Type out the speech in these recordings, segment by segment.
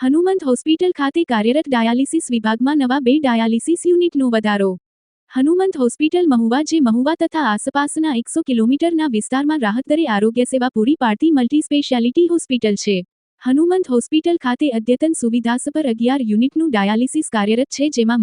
Hanumant hospital ખાતે કાર્યરત dialysis વિભાગમાં નવા 2 ડાયાલિસિસ યુનિટનો વધારો. હનુમંત હોસ્પિટલ મહુવા જે મહુવા તથા આસપાસના 100 કિલોમીટરના વિસ્તારમાં રાહત દરે આરોગ્ય સેવા પૂરી પાડતી મલ્ટી સ્પેશિયાલિટી હોસ્પિટલ છે. હનુમંત હોસ્પિટલ ખાતે અદ્યતન સુવિધાસભર 11 યુનિટનું ડાયાલિસિસ કાર્યરત છે, જેમાં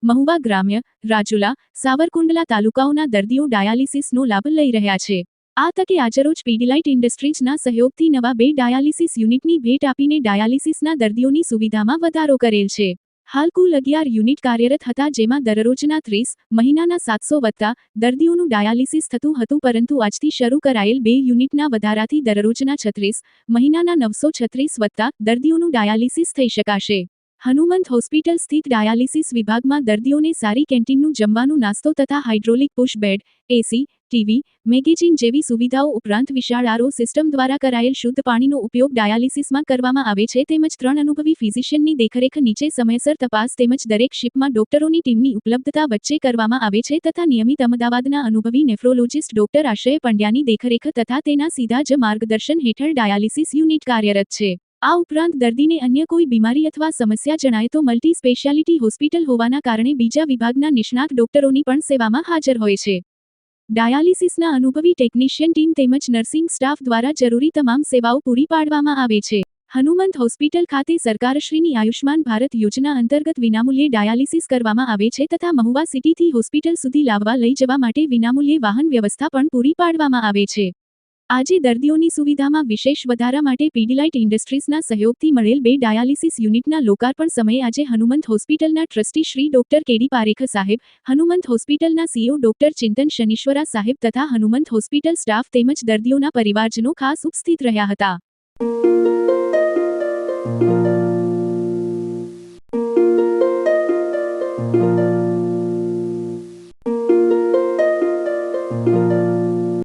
મહુવા ગ્રામ્ય, રાજુલા, સાવરકુંડલા તાલુકાઓના દર્દીઓ ડાયાલિસિસનો લાભ લઈ રહ્યા છે. આ તકે આજરોજ પીડીલાઇટ ઇન્ડસ્ટ્રીઝના સહયોગથી નવા 2 ડાયાલિસિસ યુનિટની ભેટ આપીને ડાયાલિસિસના દર્દીઓની સુવિધામાં વધારો કરેલ છે. હાલ કુલ 11 યુનિટ કાર્યરત હતા, જેમાં દરરોજના 30, મહિનાના 700 દર્દીઓનું ડાયાલિસિસ થતું હતું, પરંતુ આજથી શરૂ કરાયેલ 2 યુનિટના વધારાથી દરરોજના 36, મહિનાના 936 દર્દીઓનું ડાયાલિસિસ થઈ શકાશે. હનુમંત હોસ્પિટલ સ્થિત ડાયાલિસિસ વિભાગમાં દર્દીઓને સારી કેન્ટીનનું જમવાનું, નાસ્તો તથા હાઇડ્રોલિક પુશ બેડ, એસી, ટીવી, મેગેઝીન જેવી સુવિધાઓ ઉપરાંત વિશાળ આરઓ સિસ્ટમ દ્વારા કરાયેલ શુદ્ધ પાણીનો ઉપયોગ ડાયાલિસિસમાં કરવામાં આવે છે, તેમજ 3 અનુભવી ફિઝિશિયનની દેખરેખ નીચે સમયસર તપાસ તેમજ દરેક શિફ્ટમાં ડોક્ટરોની ટીમની ઉપલબ્ધતા વચ્ચે કરવામાં આવે છે તથા નિયમિત અમદાવાદના અનુભવી નેફ્રોલોજિસ્ટ ડોક્ટર આશ્રય પંડ્યાની દેખરેખ તથા તેના સીધા જ માર્ગદર્શન હેઠળ ડાયાલિસિસ યુનિટ કાર્યરત છે. આ ઉપરાંત દર્દીને અન્ય કોઈ બીમારી અથવા સમસ્યા જણાય તો મલ્ટી સ્પેશિયાલિટી હોસ્પિટલ હોવાના કારણે બીજા વિભાગના નિષ્ણાત ડોક્ટરોની પણ સેવામાં હાજર હોય છે. ડાયાલિસિસના અનુભવી ટેકનિશિયન ટીમ તેમજ નર્સિંગ સ્ટાફ દ્વારા જરૂરી તમામ સેવાઓ પૂરી પાડવામાં આવે છે. હનુમંત હોસ્પિટલ ખાતે સરકારશ્રીની આયુષ્માન ભારત યોજના અંતર્ગત વિનામૂલ્યે ડાયાલિસિસ કરવામાં આવે છે તથા મહુવા સિટીથી હોસ્પિટલ સુધી લાવવા લઈ જવા માટે વિનામૂલ્યે વાહન વ્યવસ્થા પણ પૂરી પાડવામાં આવે છે. આજે દર્દીઓની સુવિધામાં વિશેષ વધારા માટે પીડીલાઇટ ઇન્ડસ્ટ્રીઝના સહયોગથી મળેલ 2 ડાયાલિસિસ યુનિટના લોકાર્પણ સમયે આજે હનુમંત હોસ્પિટલના ટ્રસ્ટી શ્રી ડોક્ટર કેડી પારેખ સાહેબ, હનુમંત હોસ્પિટલના સીઈઓ ડોક્ટર ચિંતન શનીશ્વરા સાહેબ તથા હનુમંત હોસ્પિટલ સ્ટાફ તેમજ દર્દીઓના પરિવારજનો ખાસ ઉપસ્થિત રહ્યા હતા.